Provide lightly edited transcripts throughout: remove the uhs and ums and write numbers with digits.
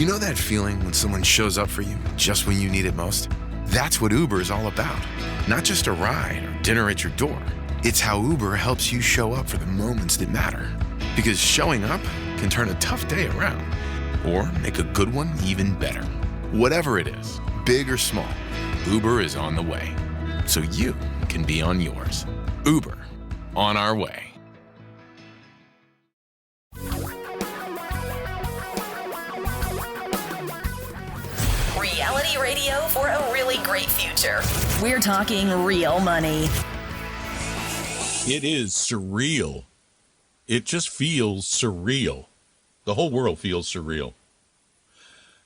You know that feeling when someone shows up for you just when you need it most? That's what Uber is all about. Not just a ride or dinner at your door. It's how Uber helps you show up for the moments that matter. Because showing up can turn a tough day around or make a good one even better. Whatever it is, big or small, Uber is on the way. So you can be on yours. Uber, on our way. Reality radio for a really great future. We're talking real money. It is surreal. It just feels surreal. The whole world feels surreal.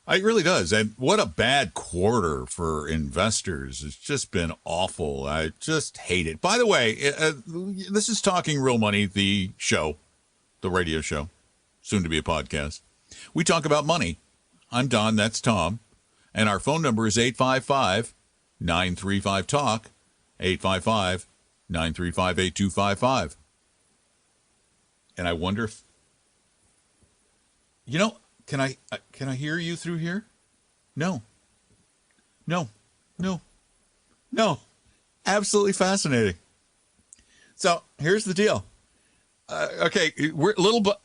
It really does. And what a bad quarter for investors. It's just been awful. I just hate it. By the way, this is Talking Real Money, the show, the radio show, soon to be a podcast. We talk about money. I'm Don. That's Tom. And our phone number is 855-935-TALK, 855-935-8255. And I wonder if, can I hear you through here? No. Absolutely fascinating. So here's the deal. Okay, we're a little bit,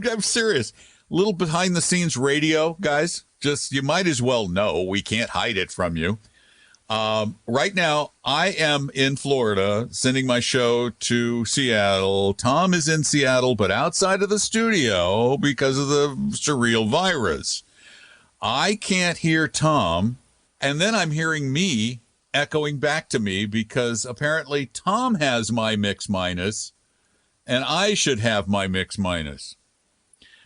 I'm serious. Little behind the scenes radio, guys. Just, you might as well know. We can't hide it from you. Right now, I am in Florida, sending my show to Seattle. Tom is in Seattle, but outside of the studio because of the surreal virus. I can't hear Tom, and then I'm hearing me echoing back to me because apparently Tom has my mix minus, and I should have my mix minus.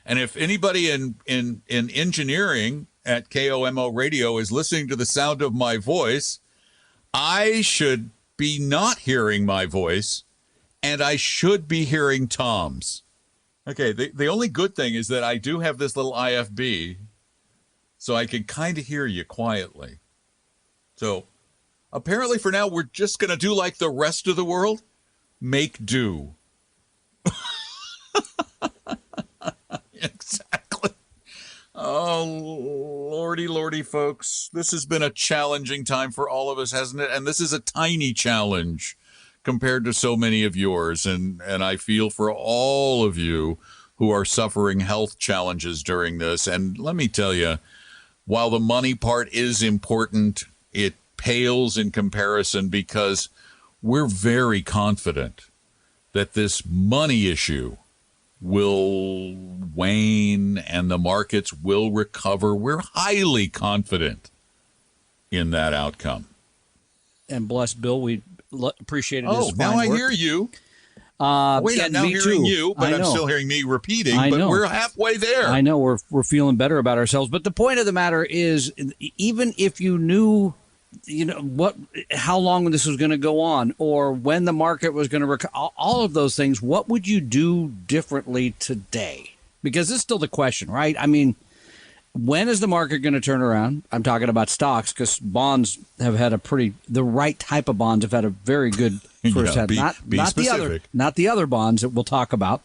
And if anybody in engineering at KOMO Radio is listening to the sound of my voice, I should be not hearing my voice, and I should be hearing Tom's. Okay, the only good thing is that I do have this little IFB, so I can kind of hear you quietly. So apparently for now, we're just going to do like the rest of the world, make do. Exactly. Oh, lordy, folks. This has been a challenging time for all of us, hasn't it? And this is a tiny challenge compared to so many of yours. And I feel for all of you who are suffering health challenges during this. And let me tell you, while the money part is important, it pales in comparison because we're very confident that this money issue will wane and the markets will recover. We're highly confident in that outcome. And bless Bill, we appreciate it. Oh, now I hear you. Wait, I'm now hearing you, but I'm still hearing me repeating. But we're halfway there. I know we're feeling better about ourselves. But the point of the matter is, even if you knew, how long this was going to go on, or when the market was going to recover, all of those things, what would you do differently today? Because this is still the question, right? I mean, when is the market going to turn around? I'm talking about stocks, because bonds have had the right type of bonds have had a very good first half. Not the other bonds that we'll talk about.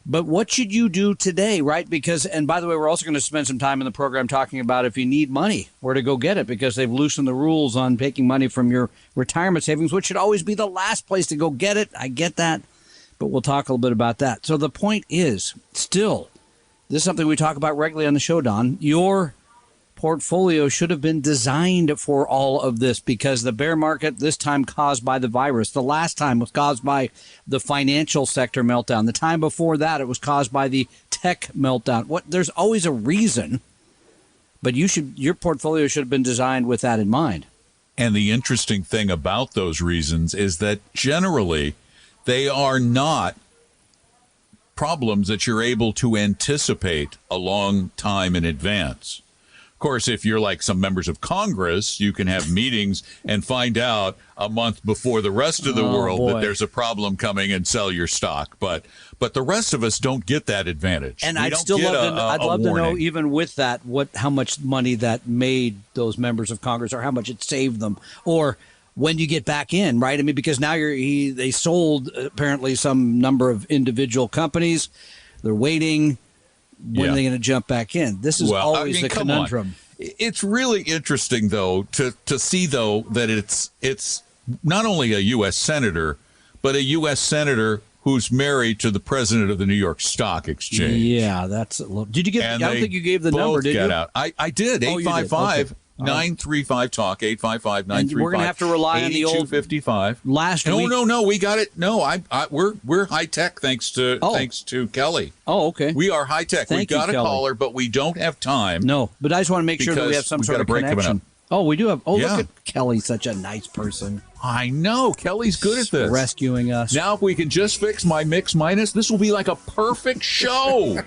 But what should you do today, right? Because, and by the way, we're also going to spend some time in the program talking about if you need money, where to go get it, because they've loosened the rules on taking money from your retirement savings, which should always be the last place to go get it. I get that, but we'll talk a little bit about that. So the point is, still, this is something we talk about regularly on the show, Don. Your portfolio should have been designed for all of this, because the bear market this time caused by the virus. The last time was caused by the financial sector meltdown. The time before that, it was caused by the tech meltdown. There's always a reason, but your portfolio should have been designed with that in mind. And the interesting thing about those reasons is that generally they are not problems that you're able to anticipate a long time in advance. Of course, if you're like some members of Congress, you can have meetings and find out a month before the rest of the world that there's a problem coming and sell your stock. But the rest of us don't get that advantage. And I'd love to know, even with that, how much money that made those members of Congress, or how much it saved them, or when you get back in, right? I mean, because now they sold apparently some number of individual companies. They're waiting. when are they going to jump back in? This is always the conundrum. It's really interesting, though, to see, though, that it's not only a U.S. senator, but a U.S. senator who's married to the president of the New York Stock Exchange. Yeah, that's a little. Did you get? I don't think you gave the number, did you? Out. I did. 855-935-TALK. 855-935. We're gonna have to rely on the old 8255. Last week. No, we got it. No, we're high tech thanks to Kelly. Oh, okay. We are high tech. We got a caller, but we don't have time. No, but I just want to make sure that we have some sort of connection. Oh, we do have. Oh, yeah. Look at Kelly, such a nice person. I know. Kelly's good at this. Rescuing us. Now, if we can just fix my mix minus, this will be like a perfect show.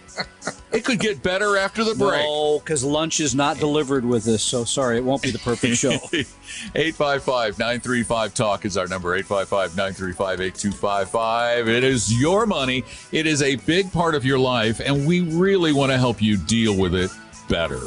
It could get better after the break. No, because lunch is not delivered with this. So sorry, it won't be the perfect show. 855-935-TALK is our number. 855-935-8255. It is your money. It is a big part of your life, and we really want to help you deal with it better.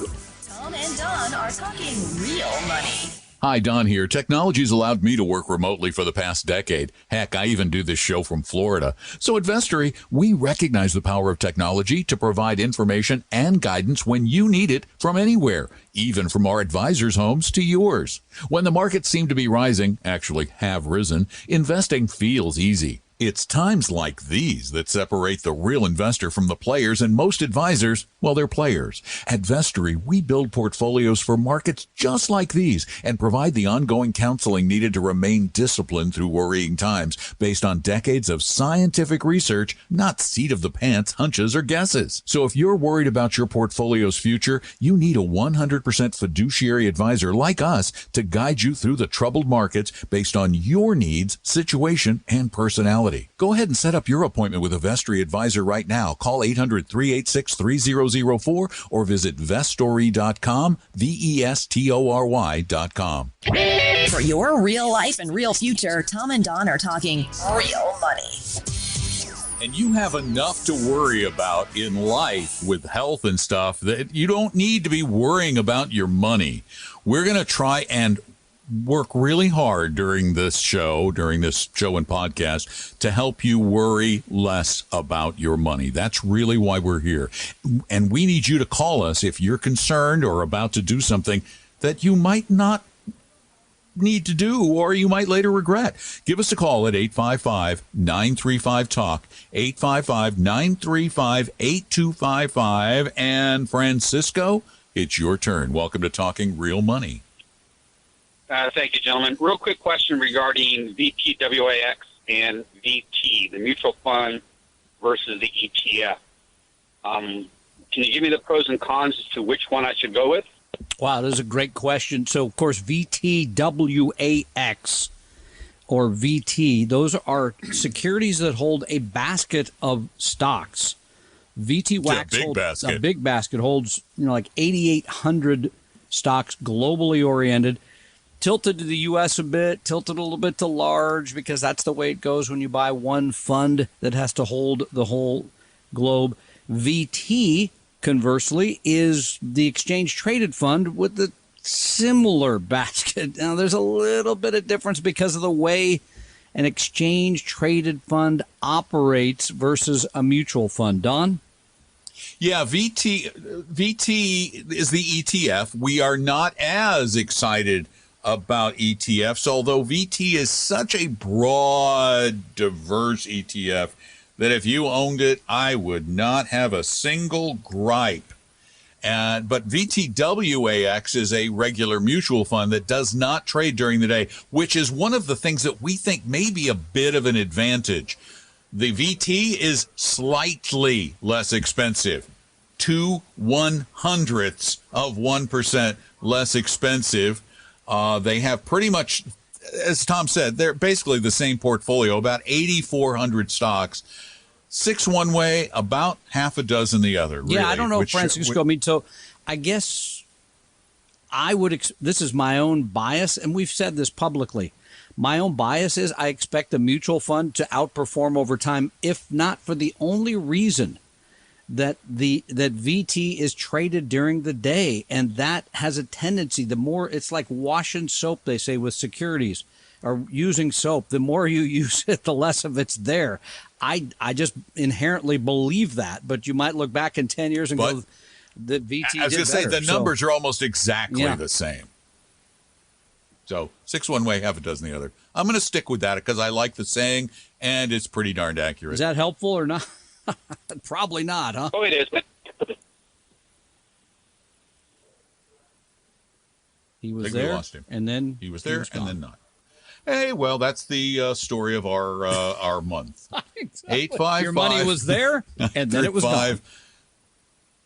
Tom and Don are talking real money. Hi, Don here. Technology's allowed me to work remotely for the past decade. Heck, I even do this show from Florida. So at Vestory, we recognize the power of technology to provide information and guidance when you need it from anywhere, even from our advisors' homes to yours. When the markets seem to be rising, actually have risen, investing feels easy. It's times like these that separate the real investor from the players, and most advisors, well, they're players. At Vestory, we build portfolios for markets just like these and provide the ongoing counseling needed to remain disciplined through worrying times based on decades of scientific research, not seat-of-the-pants hunches or guesses. So if you're worried about your portfolio's future, you need a 100% fiduciary advisor like us to guide you through the troubled markets based on your needs, situation, and personality. Go ahead and set up your appointment with a Vestory advisor right now. Call 800-386-3004 or visit vestory.com, VESTORY.com. For your real life and real future, Tom and Don are talking real money. And you have enough to worry about in life with health and stuff that you don't need to be worrying about your money. We're going to try and work really hard during this show and podcast to help you worry less about your money. That's really why we're here. And we need you to call us if you're concerned or about to do something that you might not need to do or you might later regret. Give us a call at 855-935-TALK, 855-935-8255. And Francisco, it's your turn. Welcome to Talking Real Money. Thank you, gentlemen. Real quick question regarding VTWAX and VT, the mutual fund versus the ETF. Can you give me the pros and cons as to which one I should go with? Wow, that is a great question. So, of course, VTWAX or VT, those are securities that hold a basket of stocks. VTWAX holds a big basket, holds like 8,800 stocks, globally oriented. Tilted to the U.S. a bit, tilted a little bit to large, because that's the way it goes when you buy one fund that has to hold the whole globe. VT, conversely, is the exchange-traded fund with the similar basket. Now, there's a little bit of difference because of the way an exchange-traded fund operates versus a mutual fund. Don? Yeah, VT is the ETF. We are not as excited about ETFs, although VT is such a broad, diverse ETF that if you owned it, I would not have a single gripe. But VTWAX is a regular mutual fund that does not trade during the day, which is one of the things that we think may be a bit of an advantage. The VT is slightly less expensive, 0.02% less expensive. They have pretty much, as Tom said, they're basically the same portfolio, about 8,400 stocks, 6 one way, about half a dozen the other. Really, yeah, I don't know, Francisco. So I guess I would, this is my own bias, and we've said this publicly. My own bias is I expect a mutual fund to outperform over time, if not for the only reason that VT is traded during the day, and that has a tendency, the more, it's like washing soap, they say, with securities. or using soap, the more you use it, the less of it's there. I just inherently believe that, but you might look back in 10 years and go, the VT I was did going to say, better. the numbers are almost exactly Yeah. the same. So 6 one way, half a dozen the other. I'm going to stick with that because I like the saying, and it's pretty darned accurate. Is that helpful or not? Probably not, huh? Oh, it is. But He I was think we there, lost him. and then He was there and gone. then not. Hey, well, that's the story of our month. Exactly. 855. Your money was there, and then it was gone. 35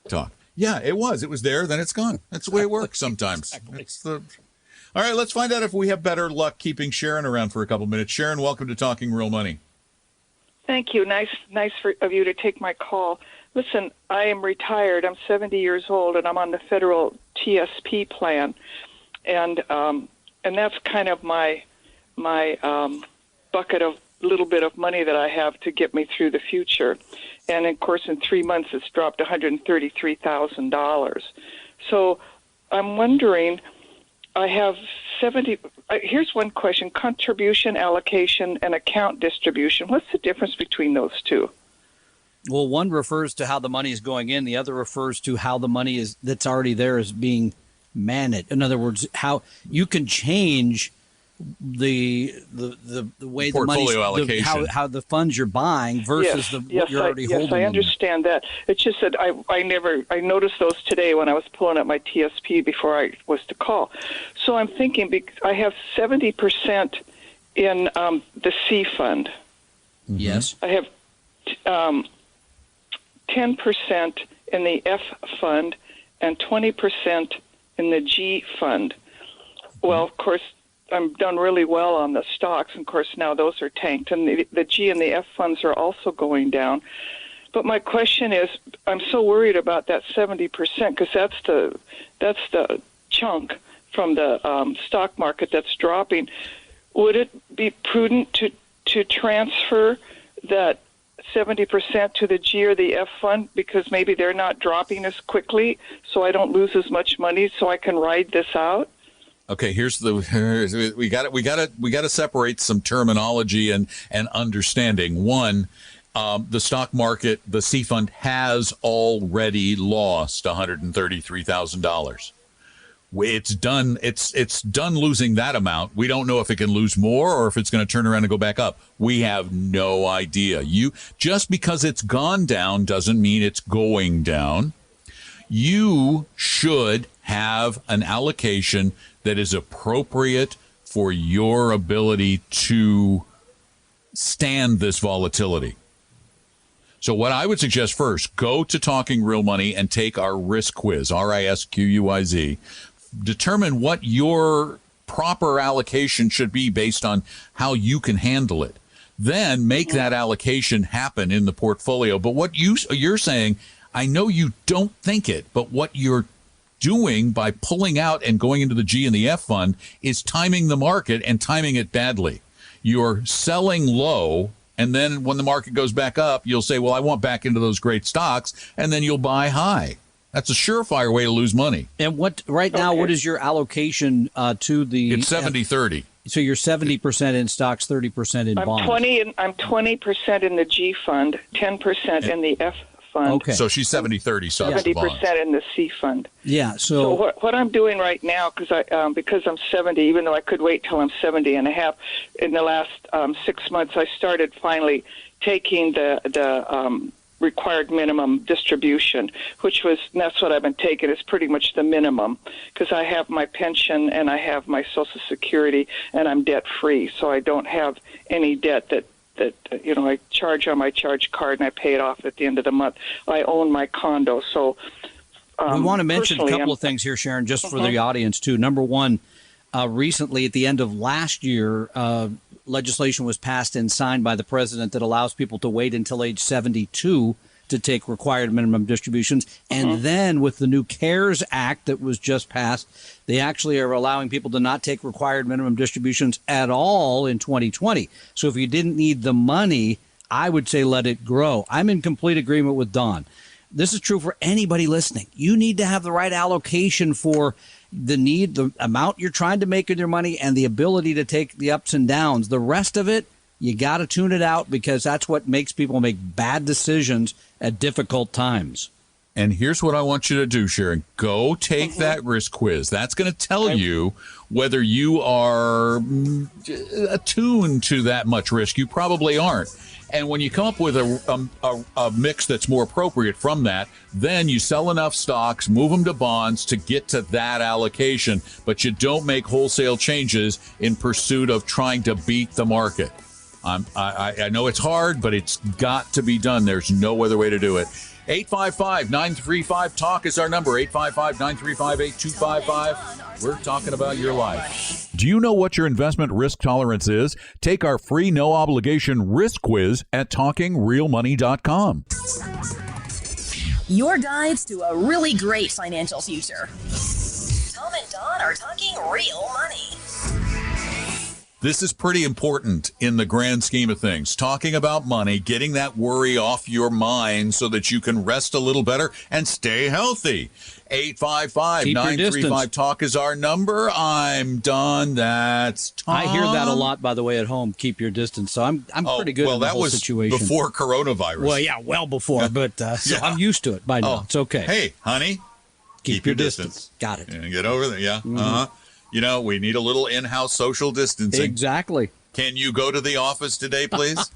Talk. Yeah, it was. It was there, then it's gone. That's the way it works sometimes. Exactly. All right, let's find out if we have better luck keeping Sharon around for a couple minutes. Sharon, welcome to Talking Real Money. Thank you. Nice of you to take my call. Listen, I am retired. I'm 70 years old, and I'm on the federal TSP plan, and that's kind of my bucket of little bit of money that I have to get me through the future. And of course, in 3 months, it's dropped $133,000. So I'm wondering. I have 70. Here's one question: contribution, allocation, and account distribution. What's the difference between those two? Well, one refers to how the money is going in. The other refers to how the money is that's already there is being managed. In other words, how you can change the way the money, Portfolio allocation. how the funds you're buying versus what you're already holding. Yes, I understand that. It's just that I noticed those today when I was pulling up my TSP before I was to call. So I'm thinking, because I have 70% in the C fund. Yes. I have 10% in the F fund and 20% in the G fund. Well, of course, I'm done really well on the stocks. And of course, now those are tanked, and the G and the F funds are also going down. But my question is, I'm so worried about that 70% because that's the chunk from the stock market that's dropping. Would it be prudent to transfer that 70% to the G or the F fund because maybe they're not dropping as quickly, so I don't lose as much money, so I can ride this out? Okay, we got to separate some terminology and understanding. One, the stock market, the C fund has already lost $133,000. It's done. It's done losing that amount. We don't know if it can lose more or if it's going to turn around and go back up. We have no idea. Just because it's gone down doesn't mean it's going down. You should have an allocation that is appropriate for your ability to stand this volatility. So what I would suggest first, go to Talking Real Money and take our risk quiz, RISQUIZ. Determine what your proper allocation should be based on how you can handle it. Then make that allocation happen in the portfolio. But what you're saying, I know you don't think it, but what you're doing by pulling out and going into the G and the F fund is timing the market and timing it badly. You're selling low, and then when the market goes back up, you'll say, well, I want back into those great stocks, and then you'll buy high. That's a surefire way to lose money. And what is your allocation to the? It's 70-30. So you're 70% in stocks, 30% in bonds. I'm 20% in the G fund, 10% in the F fund. Okay. So she's 70-30 stocks to bonds. 70% in the C fund. Yeah. So what I'm doing right now, because I'm 70, even though I could wait till I'm 70 and a half, in the last 6 months, I started finally taking the required minimum distribution, that's what I've been taking. It's pretty much the minimum because I have my pension and I have my Social Security and I'm debt free, so I don't have any debt that I charge on my charge card and I pay it off at the end of the month. I own my condo, so we want to mention a couple of things here, Sharon, just for the audience too. Number one, recently at the end of last year, legislation was passed and signed by the president that allows people to wait until age 72 to take required minimum distributions. And then with the new CARES Act that was just passed, they actually are allowing people to not take required minimum distributions at all in 2020. So if you didn't need the money, I would say let it grow. I'm in complete agreement with Don. This is true for anybody listening. You need to have the right allocation for the amount you're trying to make of your money and the ability to take the ups and downs. The rest of it, you got to tune it out, because that's what makes people make bad decisions at difficult times. And here's what I want you to do, Sharon. Go take that risk quiz. That's going to tell you whether you are attuned to that much risk. You probably aren't. And when you come up with a mix that's more appropriate from that, then you sell enough stocks, move them to bonds to get to that allocation. But you don't make wholesale changes in pursuit of trying to beat the market. I know it's hard, but it's got to be done. There's no other way to do it. 855-935-TALK is our number. 855-935-8255. We're talking about your life. Do you know what your investment risk tolerance is? Take our free no-obligation risk quiz at TalkingRealMoney.com. Your guides to a really great financial future. Tom and Don are talking real money. This is pretty important in the grand scheme of things. Talking about money, getting that worry off your mind so that you can rest a little better and stay healthy. 855-935-TALK is our number. I'm Don. That's Tom. I hear that a lot, by the way, at home. Keep your distance. So I'm pretty good in the whole situation. That was before coronavirus. Well, yeah, well before, but so I'm used to it by now. It's okay. Hey, honey, keep your distance. Got it. And get over there. Yeah. Mm-hmm. You know, we need a little in-house social distancing. Exactly. Can you go to the office today, please?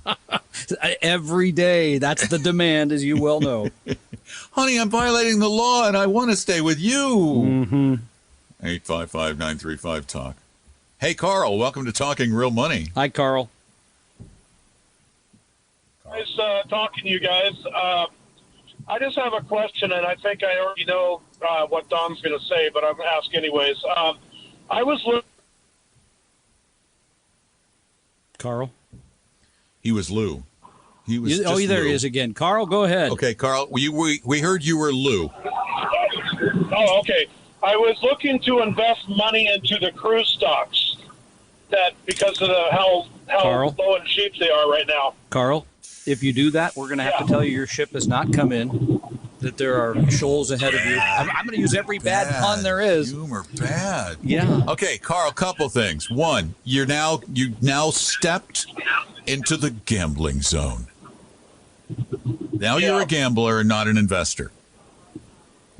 Every day. That's the demand, as you well know. Honey, I'm violating the law, and I want to stay with you. Mm-hmm. 855-935-TALK. Hey, Carl, welcome to Talking Real Money. Hi, Carl. Nice talking to you guys. I just have a question, and I think I already know what Don's going to say, but I'm going to ask anyways. I was looking. Carl? He was Lou. He was there Lou. he is again. Carl, go ahead. Okay, Carl, we heard you were Lou. Oh, okay. I was looking to invest money into the cruise stocks because of how low and cheap they are right now. Carl, if you do that, we're going to have to tell you your ship has not come in, that there are shoals ahead of you. I'm going to use every bad pun there is. Humor bad. Yeah. Okay, Carl, couple things. One, you now stepped into the gambling zone. Now you're a gambler and not an investor.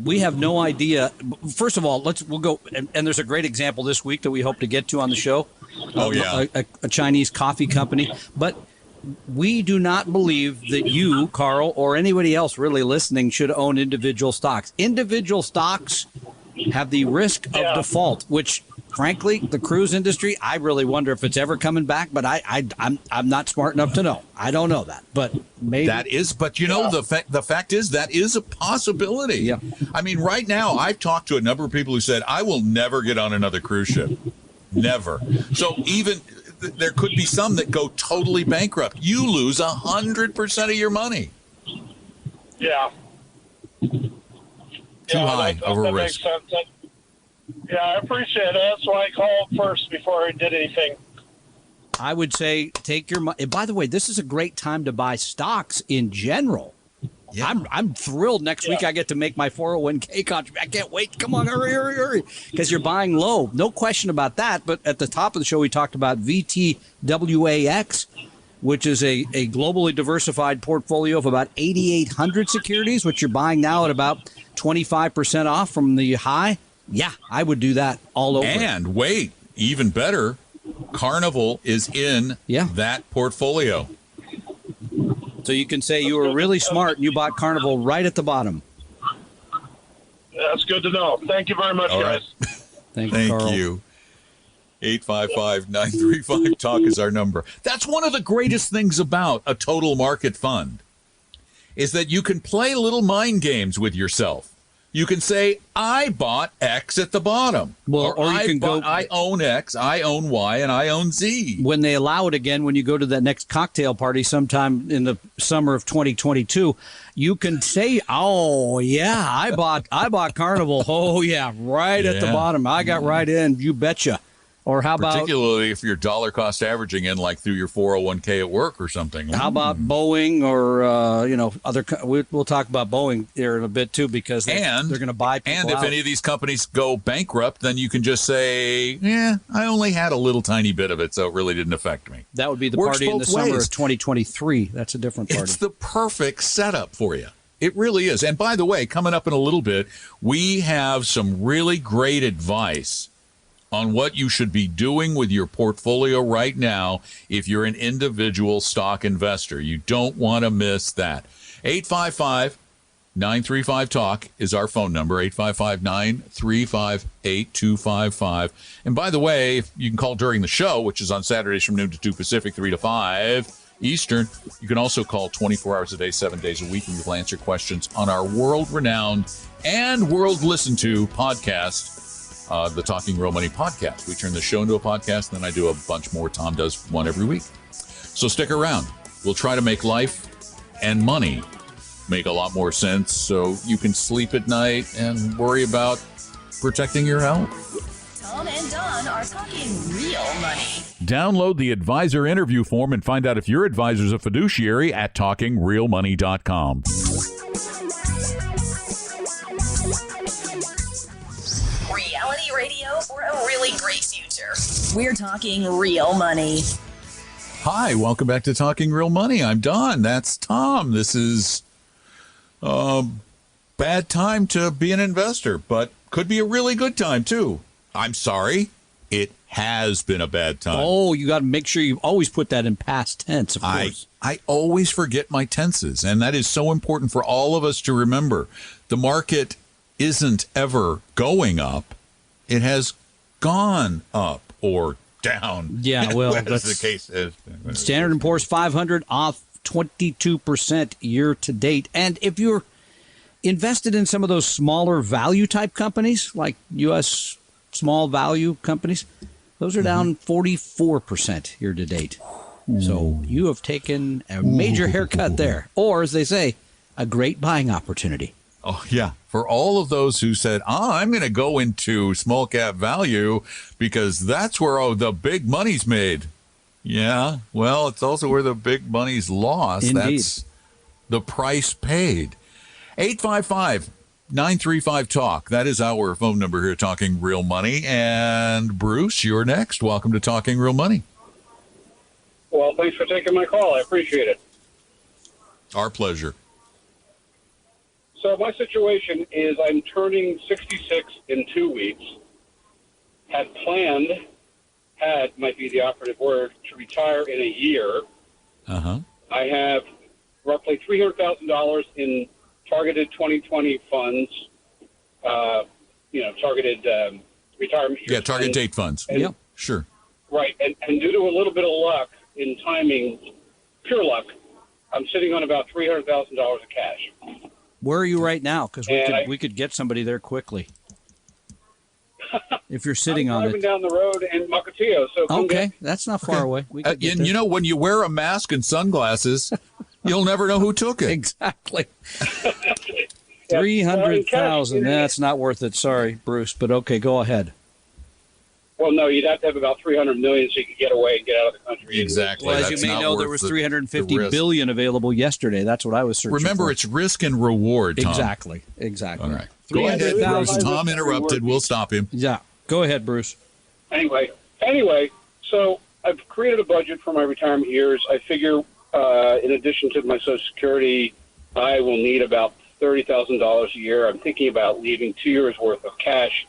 We have no idea. First of all, we'll go, and there's a great example this week that we hope to get to on the show. Oh, yeah. A Chinese coffee company. But we do not believe that you, Carl, or anybody else really listening should own individual stocks. Individual stocks have the risk of default, which, frankly, the cruise industry, I really wonder if it's ever coming back, but I'm not smart enough to know. I don't know that, but maybe. That is, but you know, the fact is that is a possibility. Yeah. I mean, right now, I've talked to a number of people who said, I will never get on another cruise ship. Never. So even there could be some that go totally bankrupt. You lose 100% of your money. Yeah. Too high of a risk. Makes sense. Yeah, I appreciate it. That's why I called first before I did anything. I would say take your money. By the way, this is a great time to buy stocks in general. Yeah. I'm thrilled. Next week I get to make my 401k contribution. I can't wait. Come on, hurry. Because you're buying low. No question about that. But at the top of the show, we talked about VTWAX, which is a globally diversified portfolio of about 8,800 securities, which you're buying now at about 25% off from the high. Yeah, I would do that all over. And wait, even better, Carnival is in that portfolio. So you can say you were really smart and you bought Carnival right at the bottom. That's good to know. Thank you very much, guys. Thank you, Carl. You. 855-935-TALK is our number. That's one of the greatest things about a total market fund is that you can play little mind games with yourself. You can say, I bought X at the bottom. Well, or you can go, I own X, I own Y, and I own Z. When they allow it again, when you go to that next cocktail party sometime in the summer of 2022, you can say, oh, yeah, I bought Carnival. Oh, yeah, right at the bottom. I got right in. You betcha. Or how about particularly if you're dollar cost averaging in like through your 401k at work or something? How about Boeing or other? We'll talk about Boeing here in a bit too, because they're going to buy people And if out. any of these companies go bankrupt, then you can just say, "Yeah, I only had a little tiny bit of it, so it really didn't affect me." That would be the Works party in the both summer ways. of 2023. That's a different party. It's the perfect setup for you. It really is. And by the way, coming up in a little bit, we have some really great advice on what you should be doing with your portfolio right now if you're an individual stock investor. You don't want to miss that. 855-935-TALK is our phone number, 855-935-8255. And by the way, if you can call during the show, which is on Saturdays from noon to 2 Pacific, 3 to 5 Eastern. You can also call 24 hours a day, 7 days a week, and we'll answer questions on our world-renowned and world-listened-to podcast, the Talking Real Money podcast. We turn the show into a podcast, and then I do a bunch more. Tom does one every week. So stick around. We'll try to make life and money make a lot more sense so you can sleep at night and worry about protecting your health. Tom and Don are talking real money. Download the advisor interview form and find out if your advisor's a fiduciary at TalkingRealMoney.com. Reality radio for a really great future. We're talking real money. Hi, welcome back to Talking Real Money. I'm Don. That's Tom. This is a bad time to be an investor, but could be a really good time, too. I'm sorry. It has been a bad time. Oh, you got to make sure you always put that in past tense, of course. I always forget my tenses, and that is so important for all of us to remember. The market isn't ever going up. It has gone up or down. Yeah, well, as that's the case is. Standard & Poor's 500 off 22% year to date. And if you're invested in some of those smaller value type companies, like U.S. small value companies, those are down 44% year to date. So you have taken a major haircut there, or as they say, a great buying opportunity. Oh, yeah. For all of those who said, I'm going to go into small cap value because that's where the big money's made. Yeah, well, it's also where the big money's lost. Indeed. That's the price paid. 855-935-TALK. That is our phone number here, Talking Real Money. And Bruce, you're next. Welcome to Talking Real Money. Well, thanks for taking my call. I appreciate it. Our pleasure. So my situation is I'm turning 66 in 2 weeks. Had might be the operative word, to retire in a year. Uh-huh. I have roughly $300,000 in targeted 2020 funds, targeted retirement years. Yeah, target date funds. And, Sure. Right, and due to a little bit of luck in timing, pure luck, I'm sitting on about $300,000 of cash. Where are you right now? Because we could get somebody there quickly. If you're sitting on I'm driving it. down the road in Mukilteo, so come Okay, get that's not far away. We could get And there. you know, when you wear a mask and sunglasses, you'll never know who took it. Exactly. Yeah, 300,000. in cash, That's not worth it. Sorry, Bruce, but okay, go ahead. Well, no, you'd have to have about $300 million so you could get away and get out of the country. Exactly. Well, as That's you may not know, there worth was the 350 risk. billion available yesterday. That's what I was searching Remember, for. it's risk and reward, Tom. Exactly. All right. Go ahead, 300,000. Bruce. Tom interrupted. We'll stop him. Yeah. Go ahead, Bruce. Anyway, so I've created a budget for my retirement years. I figure, in addition to my Social Security, I will need about $30,000 a year. I'm thinking about leaving 2 years' worth of cash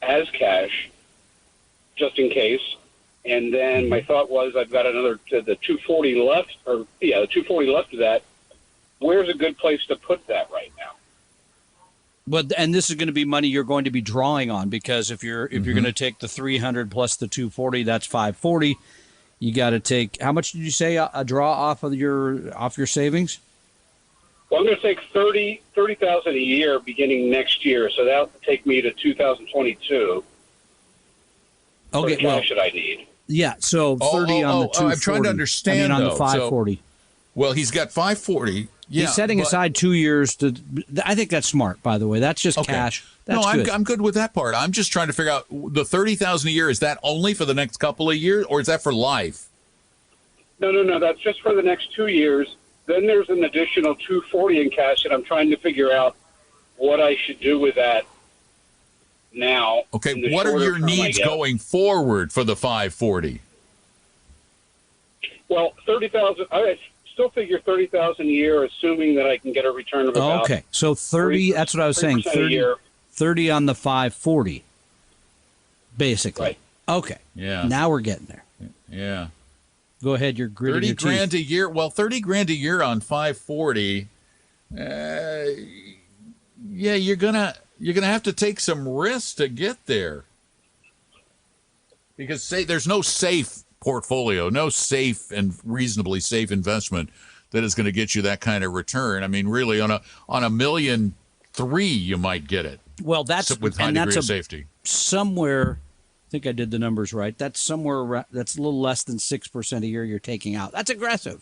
as cash, just in case. And then my thought was I've got another the 240 left, the 240 left of that. Where's a good place to put that right now? But and this is going to be money you're going to be drawing on, because if you're going to take the 300 plus the 240, that's 540. You got to take, how much did you say a draw off your savings? Well, I'm going to take $30,000 a year beginning next year, so that'll take me to 2022. For the Okay, well, cash that I need. yeah, so 30 on the 240. I'm trying to understand, I mean, on though. the 540. Well, he's got 540. Yeah, He's setting aside 2 years to. I think that's smart. By the way, that's just cash. That's good. I'm good with that part. I'm just trying to figure out the $30,000 a year. Is that only for the next couple of years, or is that for life? No. That's just for the next 2 years. Then there's an additional $240 in cash, and I'm trying to figure out what I should do with that now. Okay, what are your needs going forward for the 540? Well, 30,000. I still figure 30,000 a year, assuming that I can get a return of about. Okay, so 30. That's what I was saying. 30 on the 540, basically. Right. Okay. Yeah. Now we're getting there. Yeah. Go ahead. You're gritting your teeth. $30,000 a year. Well, $30,000 a year on 540. Yeah, you're gonna have to take some risks to get there. Because there's no safe portfolio, no safe and reasonably safe investment that is going to get you that kind of return. I mean, really, on a $1.3 million, you might get it. Well, that's with high degree of safety. Somewhere, I think I did the numbers right. That's somewhere that's a little less than 6% a year you're taking out. That's aggressive.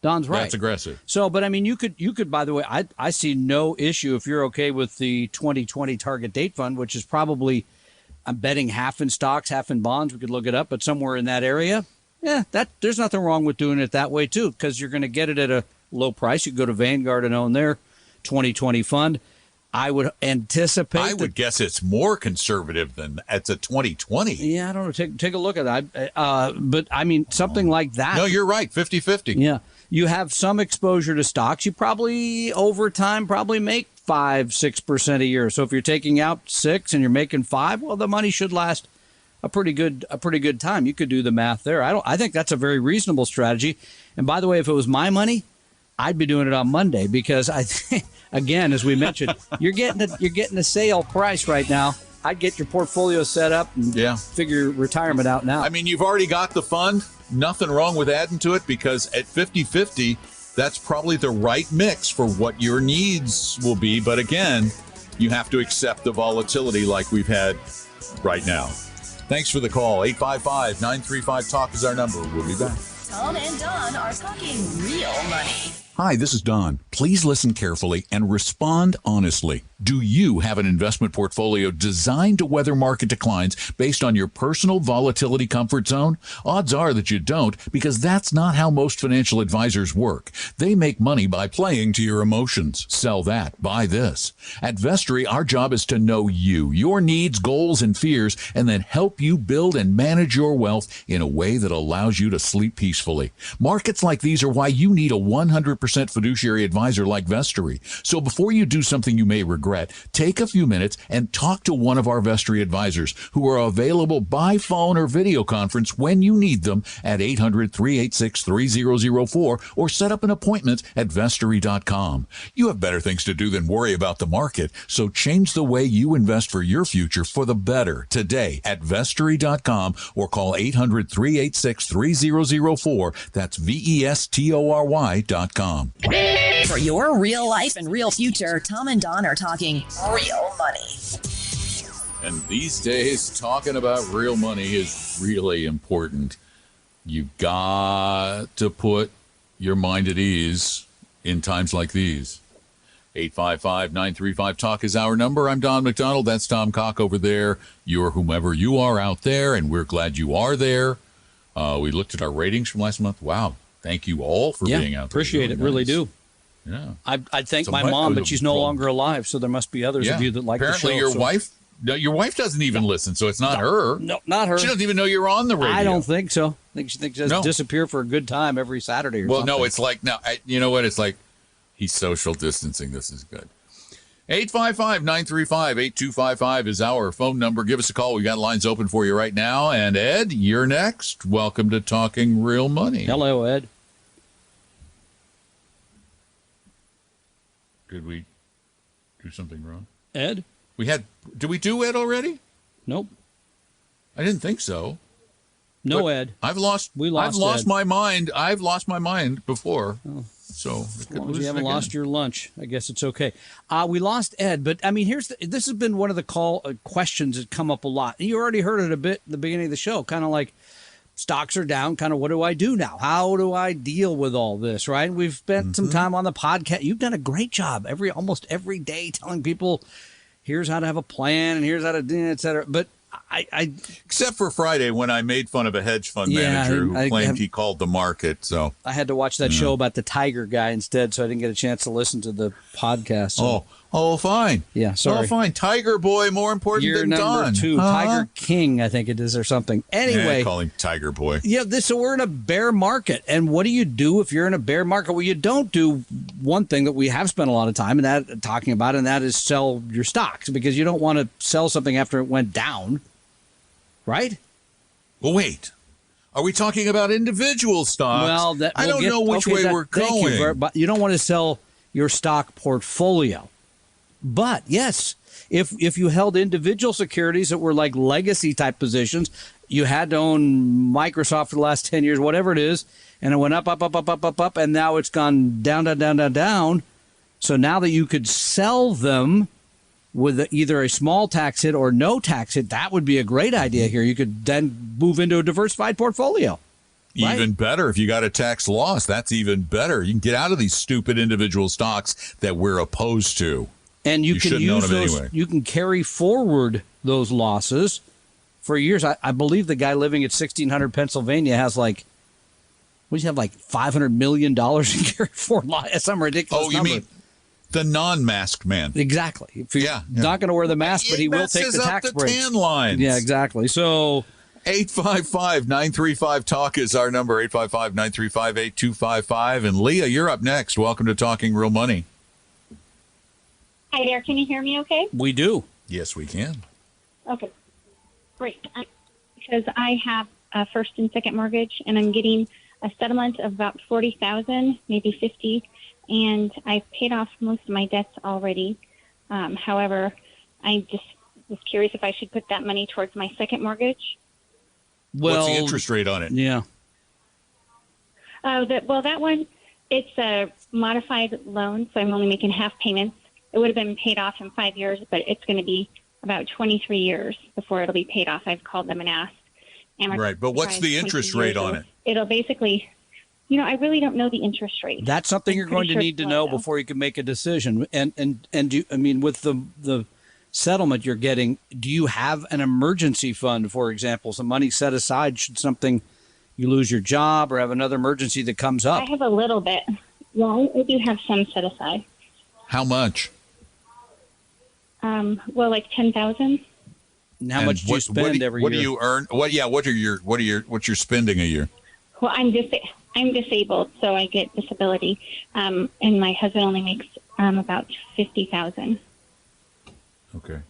Don's right. That's aggressive. So, but I mean, you could. By the way, I see no issue if you're okay with the 2020 target date fund, which is probably, I'm betting, half in stocks, half in bonds. We could look it up, but somewhere in that area. Yeah, there's nothing wrong with doing it that way too, because you're going to get it at a low price. You go to Vanguard and own their 2020 fund. I would anticipate. I would guess it's more conservative than it's a 2020. Yeah, I don't know. Take a look at that. But I mean, something like that. No, you're right. 50-50. Yeah. You have some exposure to stocks. You probably over time make 5-6% a year. So if you're taking out 6 and you're making 5, well, the money should last a pretty good time. You could do the math there. I think that's a very reasonable strategy. And by the way, if it was my money, I'd be doing it on Monday, because I think, again, as we mentioned, you're getting a sale price right now. I'd get your portfolio set up and figure retirement out now. I mean, you've already got the fund. Nothing wrong with adding to it, because at 50-50, that's probably the right mix for what your needs will be. But again, you have to accept the volatility like we've had right now. Thanks for the call. 855-935-TALK is our number. We'll be back. Tom and Don are talking real money. Hi, this is Don. Please listen carefully and respond honestly. Do you have an investment portfolio designed to weather market declines based on your personal volatility comfort zone? Odds are that you don't, because that's not how most financial advisors work. They make money by playing to your emotions. Sell that, buy this. At Vestory, our job is to know you, your needs, goals, and fears, and then help you build and manage your wealth in a way that allows you to sleep peacefully. Markets like these are why you need a 100% fiduciary advisor like Vestory. So before you do something you may regret, take a few minutes and talk to one of our Vestory advisors who are available by phone or video conference when you need them at 800-386-3004, or set up an appointment at Vestory.com. You have better things to do than worry about the market, so change the way you invest for your future for the better today at Vestory.com, or call 800-386-3004. That's VESTORY.com. For your real life and real future, Tom and Don are talking real money. And these days, talking about real money is really important. You got to put your mind at ease in times like these. 855-935-TALK is our number. I'm Don McDonald. That's Tom Cock over there. You're whomever you are out there, and we're glad you are there. We looked at our ratings from last month. Wow. Thank you all for being out there. Appreciate it. Really do. Yeah. I'd thank my mom, but she's no longer alive, so there must be others of you that like the show. Apparently your wife, no, your wife doesn't even listen, so it's not her. No, not her. She doesn't even know you're on the radio. I don't think so. I think she thinks she just disappear for a good time every Saturday or something. Well, no, it's like, you know what? It's like he's social distancing. This is good. 855-935-8255 is our phone number. Give us a call. We got lines open for you right now. And Ed, you're next. Welcome to Talking Real Money. Hello, Ed. Did we do something wrong? Ed? Did we do Ed already? Nope. I didn't think so. No, but Ed. I've lost Ed. my mind. I've lost my mind before. Oh. So as long as you haven't lost your lunch, I guess it's okay. We lost Ed, but I mean, this has been one of the questions that come up a lot. You already heard it a bit at the beginning of the show, kind of like, stocks are down. Kind of, what do I do now? How do I deal with all this? Right? We've spent some time on the podcast. You've done a great job almost every day telling people, here's how to have a plan and here's how to do it, et cetera. But I except for Friday when I made fun of a hedge fund manager who claimed he called the market. So I had to watch that show about the Tiger guy instead, so I didn't get a chance to listen to the podcast. So. Oh, fine. Yeah, sorry. Oh, fine. Tiger Boy, more important You're than number Don. 2, Tiger King, I think it is, or something. Anyway, call him Tiger Boy. Yeah, so we're in a bear market, and what do you do if you're in a bear market? Well, you don't do one thing that we have spent a lot of time talking about, and that is sell your stocks, because you don't want to sell something after it went down, right? Well, wait. Are we talking about individual stocks? Well, I don't know which way we're going. But you don't want to sell your stock portfolio. But yes, if you held individual securities that were like legacy type positions, you had to own Microsoft for the last 10 years, whatever it is, and it went up, and now it's gone down. So now that you could sell them with either a small tax hit or no tax hit, that would be a great idea here. You could then move into a diversified portfolio. Right? Even better. If you got a tax loss, that's even better. You can get out of these stupid individual stocks that we're opposed to. And you can use those. Anyway. You can carry forward those losses for years. I believe the guy living at 1600 Pennsylvania has like $500 million in carry forward loss. Some ridiculous number. You mean the non-masked man? Exactly. If you're not going to wear the mask, but he will take the tax breaks. Tan lines. Yeah, exactly. So 855-935-TALK is our number. 855-935-8255. And Leah, you're up next. Welcome to Talking Real Money. Hi there. Can you hear me okay? We do. Yes, we can. Okay. Great. Because I have a first and second mortgage, and I'm getting a settlement of about $40,000, maybe $50,000, and I've paid off most of my debts already. However, I just was curious if I should put that money towards my second mortgage. Well, what's the interest rate on it? Yeah. That one, it's a modified loan, so I'm only making half payments. It would have been paid off in 5 years, but it's going to be about 23 years before it'll be paid off. I've called them and asked. Right, but what's the interest rate on it? It'll basically, I really don't know the interest rate. That's something you're going to need to know before you can make a decision. And with the settlement you're getting, do you have an emergency fund, for example, some money set aside should something, you lose your job or have another emergency that comes up? I have a little bit. Well, I do have some set aside. How much? Like 10,000. How much do you spend every year? What do you earn? What's your spending a year? Well, I'm disabled, so I get disability. And my husband only makes about 50,000. Okay.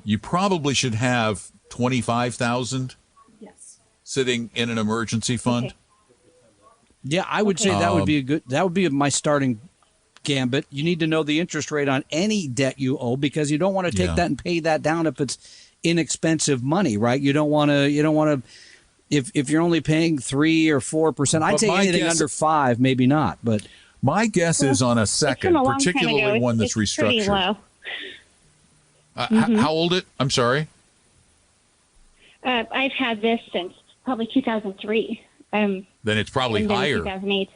You probably should have 25,000. Yes. Sitting in an emergency fund. Okay. Yeah, I would say that would be my starting gambit. You need to know the interest rate on any debt you owe, because you don't want to take that and pay that down if it's inexpensive money, right? You don't want to if you're only paying 3 or 4%. I'd say anything under 5, maybe not. But my guess is on a second, particularly one that's restructured. Pretty low. How old it? I'm sorry. I've had this since probably 2003. Then it's probably higher. 2008.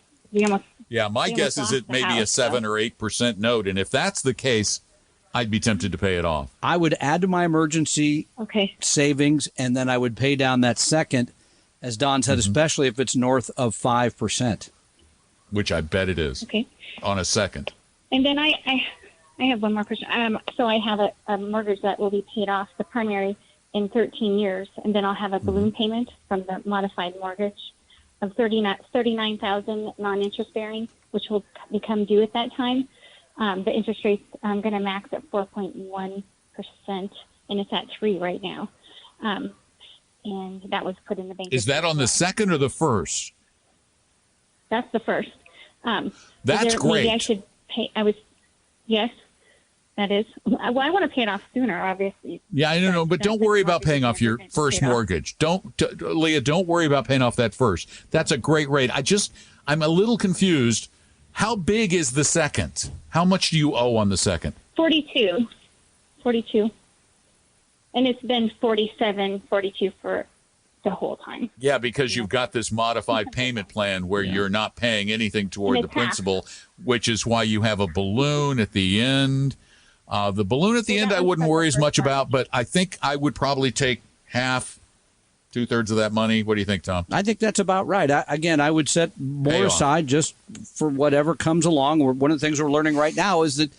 My guess is it may be a 7 or 8% note, and if that's the case, I'd be tempted to pay it off. I would add to my emergency savings, and then I would pay down that second, as Don said, especially if it's north of 5%. Which I bet it is. Okay. On a second. And then I have one more question. So I have a mortgage that will be paid off, the primary, in 13 years, and then I'll have a balloon payment from the modified mortgage of $39,000 non-interest bearing, which will become due at that time. The interest rate's going to max at 4.1%, and it's at 3% right now. And that was put in the bank. Is that on the second or the first? That's the first. That's great. Maybe I should pay. Yes, that is. Well, I want to pay it off sooner, obviously. Yeah, I don't know, but don't worry about paying off your first mortgage. Leah, don't worry about paying off that first. That's a great rate. I'm a little confused. How big is the second? How much do you owe on the second? 42. And it's been 47, 42 for the whole time. Yeah, because you've got this modified payment plan where you're not paying anything toward And the it's half. principal, which is why you have a balloon at the end. The balloon at the Well, end, that I was wouldn't for the worry as first much part. about, but I think I would probably take half, 2/3 of that money. What do you think, Tom? I think that's about right. I would set Pay more off. aside just for whatever comes along. One of the things we're learning right now is that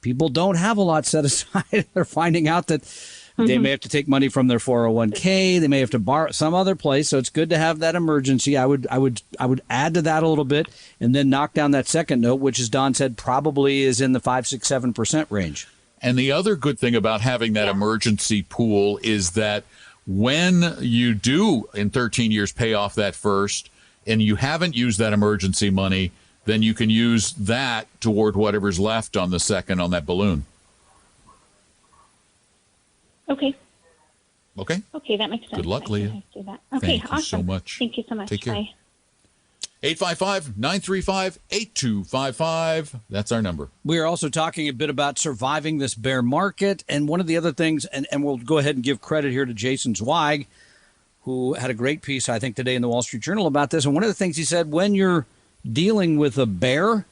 people don't have a lot set aside. They're finding out that they may have to take money from their 401k. They may have to borrow some other place. So it's good to have that emergency. I would add to that a little bit and then knock down that second note, which, as Don said, probably is in the 5, 6, 7% range. And the other good thing about having that emergency pool is that when you do in 13 years pay off that first and you haven't used that emergency money, then you can use that toward whatever's left on the second on that balloon. Okay. Okay? Okay, that makes sense. Good luck, I Leah. can do that. Okay, Thank you awesome. so much. Thank you so much. Take care. Bye. 855-935-8255. That's our number. We are also talking a bit about surviving this bear market. And one of the other things, and we'll go ahead and give credit here to Jason Zweig, who had a great piece, I think, today in the Wall Street Journal about this. And one of the things he said, when you're dealing with a bear,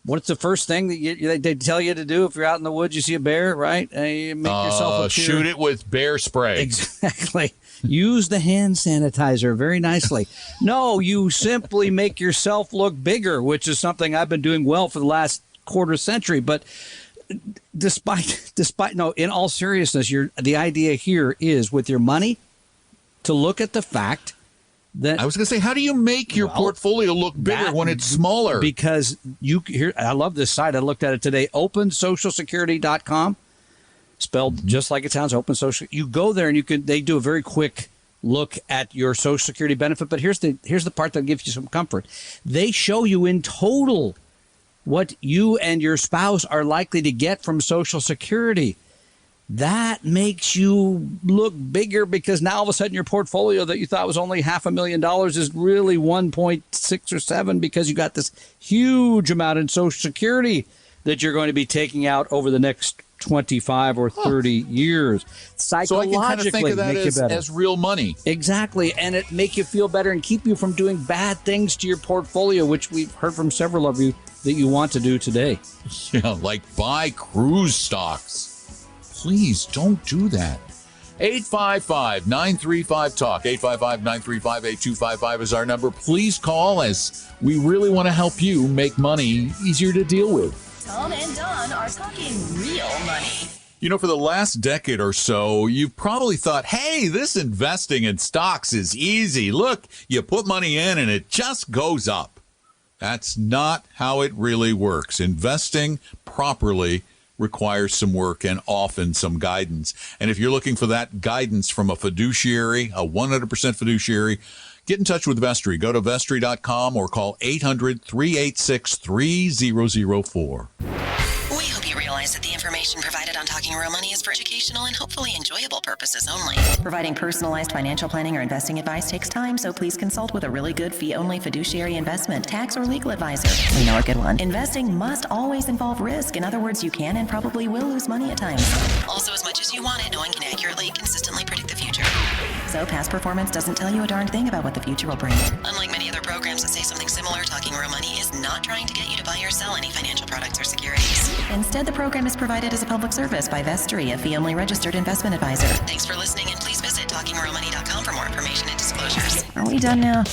what's the first thing that they tell you to do if you're out in the woods, you see a bear, right? You make yourself appear. Shoot it with bear spray. Exactly. Use the hand sanitizer very nicely. No, you simply make yourself look bigger, which is something I've been doing well for the last quarter century. But despite no, in all seriousness, the idea here is with your money to look at the fact that I was going to say, how do you make your portfolio look bigger when it's smaller? Because I love this site. I looked at it today, OpenSocialSecurity.com. Spelled just like it sounds, Open Social. You go there and they do a very quick look at your Social Security benefit. But here's the part that gives you some comfort. They show you in total what you and your spouse are likely to get from Social Security. That makes you look bigger because now all of a sudden your portfolio that you thought was only $500,000 is really 1.6 or 7 because you got this huge amount in Social Security that you're going to be taking out over the next 25 or 30 years. So I Psychologically, can kind of think of that make you better. as real money. Exactly, and it make you feel better and keep you from doing bad things to your portfolio, which we've heard from several of you that you want to do today. Yeah, like buy cruise stocks. Please don't do that. 855-935-TALK. 855-935-8255 is our number. Please call as we really want to help you make money easier to deal with. Tom and Don are talking real money. You know, for the last decade or so, you've probably thought, hey, this investing in stocks is easy. Look, you put money in and it just goes up. That's not how it really works. Investing properly requires some work and often some guidance. And if you're looking for that guidance from a fiduciary, a 100% fiduciary, get in touch with Vestry. Go to Vestry.com or call 800-386-3004. We hope you realize that the information provided on Talking Real Money is for educational and hopefully enjoyable purposes only. Providing personalized financial planning or investing advice takes time, so please consult with a really good fee-only fiduciary investment, tax, or legal advisor. We know a good one. Investing must always involve risk. In other words, you can and probably will lose money at times. Also, as much as you want it, no one can accurately, consistently predict the future. So past performance doesn't tell you a darn thing about what the future will bring. Unlike many other programs that say something similar, Talking Real Money is not trying to get you to buy or sell any financial products or securities. Instead, the program is provided as a public service by Vestry, a fee-only registered investment advisor. Thanks for listening, and please visit TalkingRealMoney.com for more information and disclosures. Are we done now?